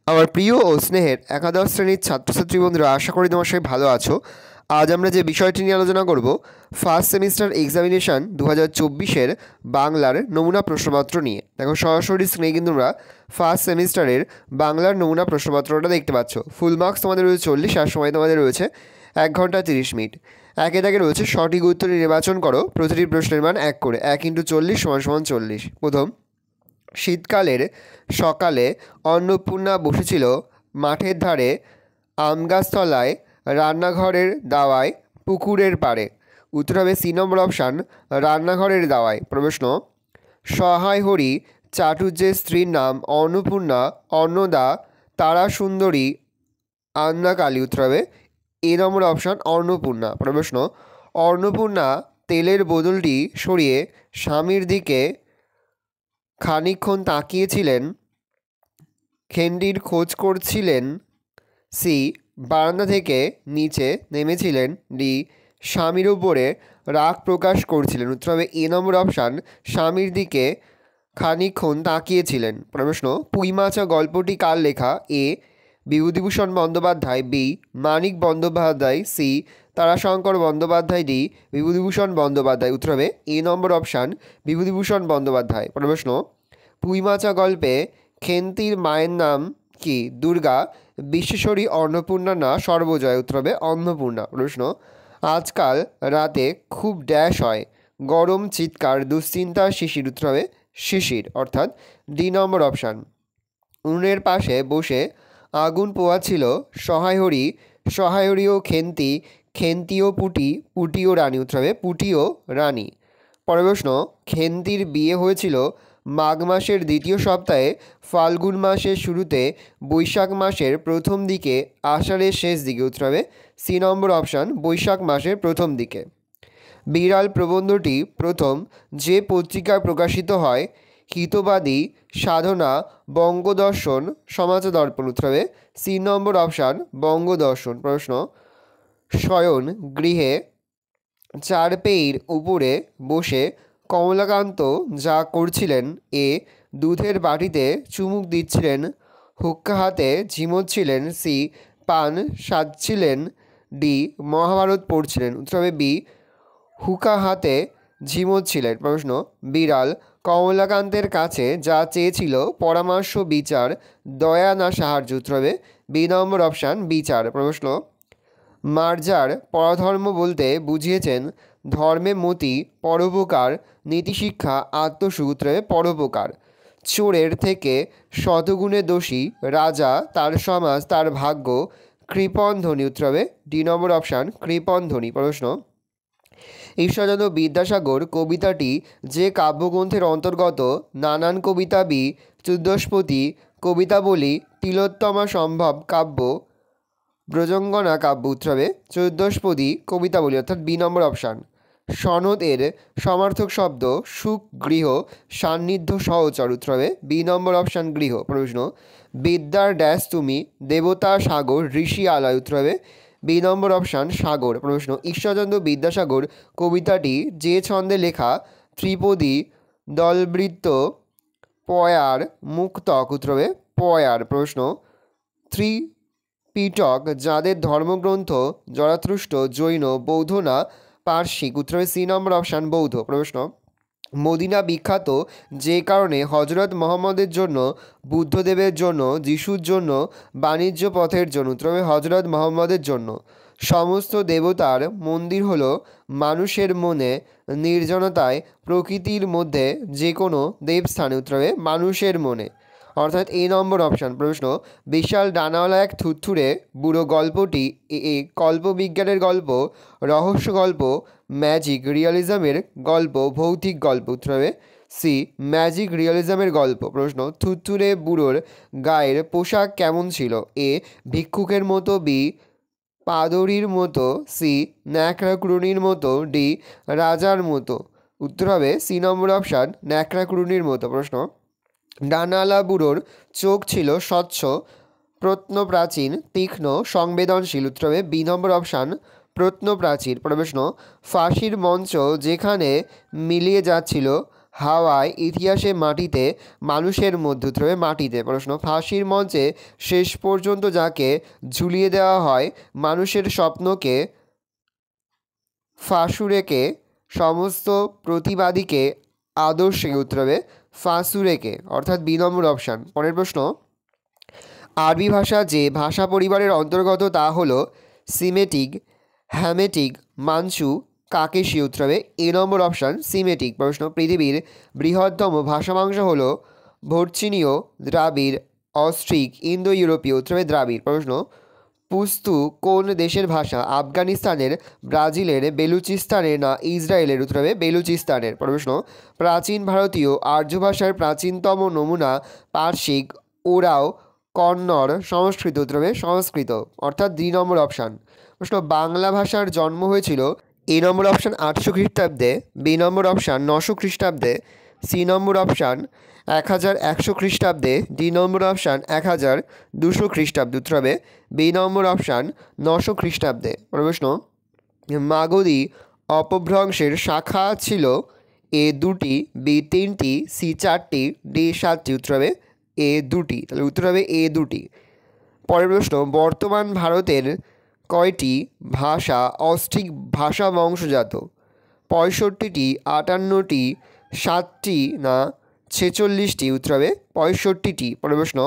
আমার প্রিয় ও স্নেহের একাদশ শ্রেণীর ছাত্রছাত্রী বন্ধুরা, আশা করি তোমার সবাই ভালো আছো। আজ আমরা যে বিষয়টি নিয়ে আলোচনা করব, ফার্স্ট সেমিস্টার এক্সামিনেশান 2024-এর বাংলার নমুনা প্রশ্নপত্র নিয়ে। দেখো, সরাসরি স্ক্রিনে কিন্তু তোমরা ফার্স্ট সেমিস্টারের বাংলার নমুনা প্রশ্নপত্রটা দেখতে পাচ্ছ। ফুল মার্কস তোমাদের রয়েছে 40, আর সময় তোমাদের রয়েছে 1 ঘন্টা 30 মিনিট। একে দাগে রয়েছে সঠিক উত্তর নির্বাচন করো, প্রতিটি প্রশ্নের মান 1 করে। 1 × 40 = 40। প্রথম, শীতকালের সকালে অন্নপূর্ণা বসেছিল মাঠের ধারে, আমগাছতলায়, রান্নাঘরের দাওয়ায়, পুকুরের পাড়ে। উত্তর হবে সি নম্বর অপশান, রান্নাঘরের দাওয়ায়। প্রশ্ন, সহায় হরি চাটুর্যের স্ত্রীর নাম অন্নপূর্ণা, অন্নদা, তারা সুন্দরী, আন্নাকালী। উত্তর হবে এ নম্বর অপশান, অন্নপূর্ণা। প্রশ্ন, অন্নপূর্ণা তেলের বোতলটি সরিয়ে স্বামীর দিকে খানিকক্ষণ তাকিয়েছিলেন, খেন্ডির খোঁজ করছিলেন। সি, বারান্দা থেকে নিচে নেমেছিলেন। ডি, স্বামীর উপরে রাগ প্রকাশ করছিলেন। উত্তর হবে এ নম্বর অপশান, স্বামীর দিকে খানিকক্ষণ তাকিয়েছিলেন। প্রশ্ন, পুঁইমাচা গল্পটি কার লেখা? এ, Bibhutibhushan Bandyopadhyay. B, Manik Bandyopadhyay. C, Tarashankar Bandyopadhyay. D, Bibhutibhushan Bandyopadhyay. উত্তর হবে এ নম্বর অপশান, বিভূতিভূষণ বন্দ্যোপাধ্যায়। প্রশ্ন, পুঁইমাচা গল্পে খেন্তির মায়ের নাম কি? দুর্গা, বিশ্বেশ্বরী, অন্নপূর্ণা না সর্বজয়া? উত্তর হবে অন্নপূর্ণা। প্রশ্ন, আজকাল রাতে খুব ড্যাশ হয়, গরম, চিৎকার, দুশ্চিন্তা, শিশির। উত্তর হবে শিশির, অর্থাৎ ডি নম্বর অপশান। উনুনের পাশে বসে আগুন পোয়াচ্ছিল সহায়হরি, সহায়হরি ও খেন্তি, খেন্তি ও পুটি, পুটি ও রানী। উত্তর হবে পুটি ও রানী। পরের প্রশ্ন, খেন্তির বিয়ে হয়েছিল মাঘ মাসের দ্বিতীয় সপ্তাহে, ফাল্গুন মাসের শুরুতে, বৈশাখ মাসের প্রথম দিকে, আষাঢ়ের শেষ দিকে। উত্তর হবে সি নম্বর অপশান, বৈশাখ মাসের প্রথম দিকে। বিড়াল প্রবন্ধটি প্রথম যে পত্রিকায় প্রকাশিত হয়? হিতবাদী, সাধনা, বঙ্গদর্শন, সমাজদর্পণ। উত্তর হবে সি নম্বর অপশান, বঙ্গদর্শন। প্রশ্ন, শয়ন গৃহে চারপেয়ের উপরে বসে কমলাকান্ত যা করছিলেন? এ, দুধের বাটিতে চুমুক দিচ্ছিলেন, হুক্কা হাতে ঝিমোচ্ছিলেন। সি, পান সাজছিলেন। ডি, মহাভারত পড়ছিলেন। উত্তর হবে বি, হুকা হাতে ঝিমোচ্ছিলেন। প্রশ্ন, বিড়াল কমলাকান্তের কাছে যা চেয়েছিল? পরামর্শ, বিচার, দয়া না সাহায্য? উত্তর হবে বি নম্বর অপশান, বিচার। প্রশ্ন, মার্জার পরধর্ম বলতে বুঝিয়েছেন ধর্মে মতি, পরোপকার, নীতিশিক্ষা, আত্মসুখ। উত্তর হবে পরোপকার। চোরের থেকে শতগুণে দোষী, রাজা, তার সমাজ, তার ভাগ্য, কৃপণ ধ্বনি। উত্তর হবে ডি নম্বর অপশান, কৃপণ ধ্বনি। প্রশ্ন, ঈশ্বরচন্দ্র বিদ্যাসাগর কবিতাটি যে কাব্যগ্রন্থের অন্তর্গত? নানান কবিতা, বি, চতুষ্পদী কবিতাবলী, তিলোত্তমা সম্ভব কাব্য, ব্রজঙ্গনা কাব্য। উত্তর হবে চতুষ্পদী কবিতাবলী, অর্থাৎ বি নম্বর অপশান। সনদ এর সমার্থক শব্দ? সুখ, গৃহ, সান্নিধ্য, সহচর। উত্তর হবে বি নম্বর অপশান, গৃহ। প্রশ্ন, বিদ্যার ড্যাশ তুমি, দেবতা, সাগর, ঋষি, আলয়। উত্তর হবে বি নম্বর অপশান, সাগর। প্রশ্ন, ঈশ্বরচন্দ্র বিদ্যাসাগর কবিতাটি যে ছন্দে লেখা? ত্রিপদী, দলবৃত্ত, পয়ার, মুক্তক। উত্তর হবে পয়ার। প্রশ্ন, ত্রিপিটক যাদের ধর্মগ্রন্থ? জরাথুস্ট্র, জৈন, বৌদ্ধ না পার্শ্বিক? উত্তর হবে সি নম্বর অপশান, বৌদ্ধ। প্রশ্ন, মদিনা বিখ্যাত যে কারণে? হজরত মোহাম্মদের জন্য, বুদ্ধদেবের জন্য, যিশুর জন্য, বাণিজ্য পথের জন্য? উত্তর হবে হজরত মোহাম্মদের জন্য। সমস্ত দেবতার মন্দির হলো মানুষের মনে, নির্জনতায়, প্রকৃতির মধ্যে যে কোনো দেবস্থানে। উত্তর হবে মানুষের মনে, অর্থাৎ এ নম্বর অপশান। প্রশ্ন, বিশাল ডানাওয়ালা এক থুরথুরে বুড়ো গল্পটি কল্পবিজ্ঞানের গল্প, রহস্য গল্প, ম্যাজিক রিয়ালিজমের গল্প, ভৌতিক গল্প? উত্তর হবে সি, ম্যাজিক রিয়ালিজমের গল্প। প্রশ্ন, থুরথুরে বুড়োর গায়ের পোশাক কেমন ছিল? এ, ভিক্ষুকের মতো। বি, পাদরীর মতো। সি, ন্যাকড়াকুড়ুনির মতো। ডি, রাজার মতো। উত্তর হবে সি নম্বর অপশান, ন্যাকড়াকুড়ুনির মতো। প্রশ্ন, ডানালা বুড়োর চোখ ছিল স্বচ্ছ, প্রত্নপ্রাচীন, তীক্ষ্ণ, সংবেদনশীল। উত্তর হবে বি নম্বর অপশান, প্রত্নপ্রাচীর। প্রশ্ন, ফাঁসির মঞ্চ যেখানে মিলিয়ে যাচ্ছিল হাওয়ায়, ইতিহাসে, মাটিতে, মানুষের মধ্যে, উত্তর হবে মাটিতে। প্রশ্ন, ফাঁসির মঞ্চে শেষ পর্যন্ত যাকে ঝুলিয়ে দেওয়া হয়, মানুষের স্বপ্নকে ফাঁসুড়েকে, সমস্ত প্রতিবাদীকে আদর্শে, উত্তর হবে ফাঁসুড়েকে, অর্থাৎ 2 নম্বর অপশান। পরের প্রশ্ন, আরবি ভাষা যে ভাষা পরিবারের অন্তর্গত তা হলো সিমেটিক, হ্যামেটিক, মানসু, কাকেশি, উত্তর হবে এ নম্বর অপশান সিমেটিক। প্রশ্ন, পৃথিবীর বৃহত্তম ভাষাবংশ হলো ভর্চিনীয়, দ্রাবিড়, অস্ট্রিক, ইন্দো ইউরোপীয়, উত্তর হবে দ্রাবিড়। প্রশ্ন, পুস্তু কোন দেশের ভাষা? আফগানিস্তানের, ব্রাজিলের, বেলুচিস্তানের না ইসরায়েলের, উত্তর হবে বেলুচিস্তানের। প্রশ্ন, প্রাচীন ভারতীয় আর্য ভাষার প্রাচীনতম নমুনা পার্শ্বিক, ওরাও, কন্নড়, সংস্কৃত, উত্তর হবে সংস্কৃত, অর্থাৎ 2 নম্বর অপশান। প্রশ্ন, বাংলা ভাষার জন্ম হয়েছিল এ নম্বর অপশান 800 খ্রিস্টাব্দে, বি নম্বর অপশান 900 খ্রিস্টাব্দে, সি নম্বর অপশান 1100 খ্রিস্টাব্দে, ডি নম্বর অপশান 1200 খ্রিস্টাব্দে, উত্তর হবে বি নম্বর অপশান 900 খ্রিস্টাব্দে। প্রশ্ন, মাগধী অপভ্রংশের শাখা ছিল এ 2টি, বি 3টি, সি 4টি, ডি 7টি, উত্তর হবে এ 2টি, তাহলে উত্তর হবে এ 2টি। পরের প্রশ্ন, বর্তমান ভারতের কয়টি ভাষা অস্ট্রিক ভাষা বংশজাত? 65টি, 58টি, 7টি না 46টি, উত্তর হবে 65টি। পরের প্রশ্ন,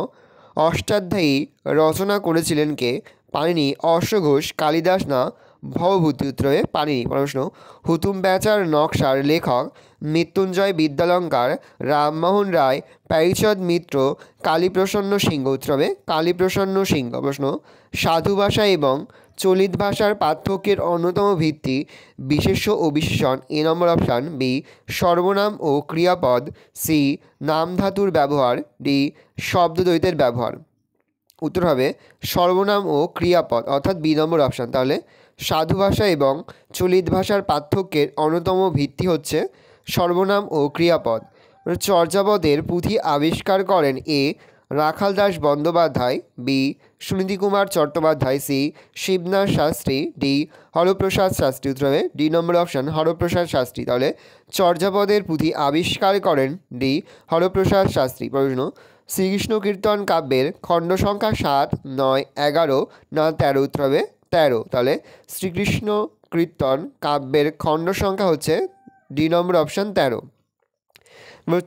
অষ্টাধ্যায়ী রচনা করেছিলেন কে? পাণিনি, অশ্বঘোষ, কালিদাস না ভবভূতি, উত্তর হবে পাণিনি। প্রশ্ন, হুতুম প্যাঁচার নকশার লেখক মৃত্যুঞ্জয় বিদ্যালঙ্কার, রামমোহন রায়, প্যারীচাঁদ মিত্র, কালীপ্রসন্ন সিংহ, উত্তর হবে কালীপ্রসন্ন সিংহ। প্রশ্ন, সাধু ভাষা এবং চলিত ভাষার পার্থক্যের অন্যতম ভিত্তি বিশেষ্য ও বিশেষণ, এ নম্বর অপশান, বি সর্বনাম ও ক্রিয়াপদ, সি নাম ধাতুর ব্যবহার, ডি শব্দদ্বৈতের ব্যবহার, উত্তর হবে সর্বনাম ও ক্রিয়াপদ, অর্থাৎ বি নম্বর অপশান। তাহলে সাধু ভাষা এবং চলিত ভাষার পার্থক্যের অন্যতম ভিত্তি হচ্ছে সর্বনাম ও ক্রিয়াপদ। চর্যাপদের পুঁথি আবিষ্কার করেন A Rakhal Das Bandyopadhyay, B Suniti Kumar Chattopadhyay, C Shibnath Shastri, D Haraprasad Shastri, উত্তর হবে D number option Haraprasad Shastri. তাহলে চর্যাপদের পুঁথি আবিষ্কার করেন ডি হরপ্রসাদ শাস্ত্রী। প্রশ্ন, শ্রীকৃষ্ণ কীর্তন কাব্যের খণ্ড সংখ্যা 7, 9, 11 না 13, উত্তর হবে 13। তাহলে শ্রীকৃষ্ণ কীর্তন কাব্যের খণ্ড সংখ্যা হচ্ছে ডি নম্বর অপশান 13।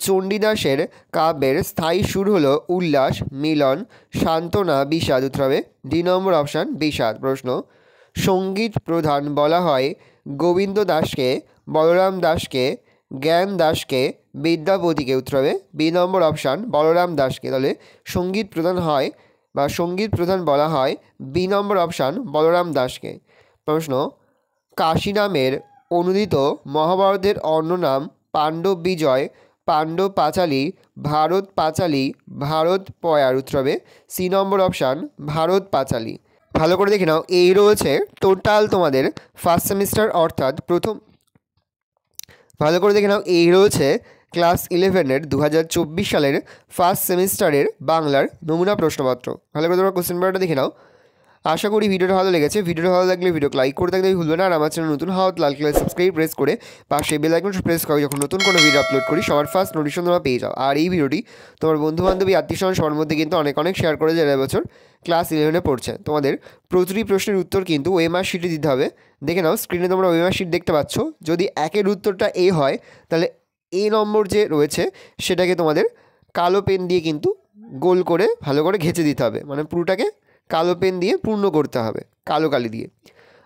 চণ্ডীদাসের কাব্যের স্থায়ী সুর হলো উল্লাস, মিলন, সান্ত্বনা, বিষাদ, উত্তর হবে ডি নম্বর অপশান বিষাদ। প্রশ্ন, সঙ্গীত প্রধান বলা হয় গোবিন্দ দাসকে, বলরাম দাসকে, জ্ঞান দাসকে, বিদ্যাপতিকে, উত্তর হবে বি নম্বর অপশান বলরাম দাসকে। তাহলে সঙ্গীত প্রধান হয় বা সঙ্গীত প্রধান বলা হয় বি নম্বর অপশান বলরাম দাসকে। প্রশ্ন, কাশী নামের অনুদিত মহাভারতের অন্য নাম পাণ্ডব বিজয়, পাণ্ডব পাঁচালী, ভারত পাঁচালী, ভারত পয়ার, উত্তর হবে সি নম্বর অপশান ভারত পাঁচালী। ভালো করে দেখে নাও, এই রয়েছে টোটাল তোমাদের ফার্স্ট সেমিস্টার, অর্থাৎ প্রথম, ভালো করে দেখে নাও, এই রয়েছে ক্লাস 11-এর 2024 সালের ফার্স্ট সেমিস্টারের বাংলার নমুনা প্রশ্নপত্র। ভালো করে তোমরা কোশ্চেন পেপারটা দেখে নাও। আশা করি ভিডিওটা ভালো লেগেছে। ভিডিওটা ভালো লাগলে ভিডিওকে লাইক করে থাকলে ভুলবে না। আর আমার চ্যানেল নতুন হওয়া লাল কালার সাবস্ক্রাইব প্রেস করে পাশে বেল আইকন প্রেস করো, যখন নতুন কোনো ভিডিও আপলোড করি সবার ফার্স্ট নোটিফিকেশন তোমরা পেয়ে যাও। আর এই ভিডিওটি তোমার বন্ধুবান্ধবী আত্মীয়স্বজন সবার মধ্যে কিন্তু অনেক অনেক শেয়ার করে, যারা এবছর ক্লাস 11-এ পড়ছে। তোমাদের প্রতিটি প্রশ্নের উত্তর কিন্তু ওএমআর শিটে দিতে হবে। দেখে নাও, স্ক্রিনে তোমরা ওএমআর শিট দেখতে পাচ্ছ। যদি একের উত্তরটা এ হয়, তাহলে এ নম্বর যে রয়েছে সেটাকে তোমাদের কালো পেন দিয়ে কিন্তু গোল করে ভালো করে ঘেঁচে দিতে হবে, মানে পুরোটাকে কালো পেন দিয়ে পূর্ণ করতে হবে, কালো কালি দিয়ে।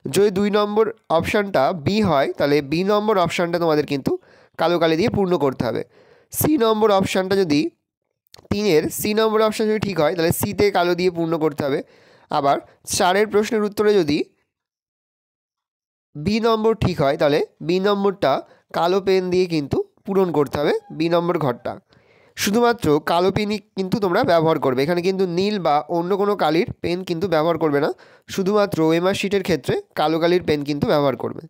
যদি 2 নম্বর অপশানটা বি হয়, তাহলে বি নম্বর অপশানটা তোমাদের কিন্তু কালো কালি দিয়ে পূর্ণ করতে হবে। সি নম্বর অপশানটা যদি 3-এর সি নম্বর অপশান যদি ঠিক হয়, তাহলে সিতে কালো দিয়ে পূর্ণ করতে হবে। আবার 4-এর প্রশ্নের উত্তরে যদি বি নম্বর ঠিক হয়, তাহলে বি নম্বরটা কালো পেন দিয়ে কিন্তু পূরণ করতে হবে, বি নম্বর ঘরটা। শুধুমাত্র কালো পেনই কিন্তু তোমরা ব্যবহার করবে, এখানে কিন্তু নীল বা অন্য কোনো কালির পেন কিন্তু ব্যবহার করবে না। শুধুমাত্র ওএমআর শিটের ক্ষেত্রে কালো কালির পেন কিন্তু ব্যবহার করবে।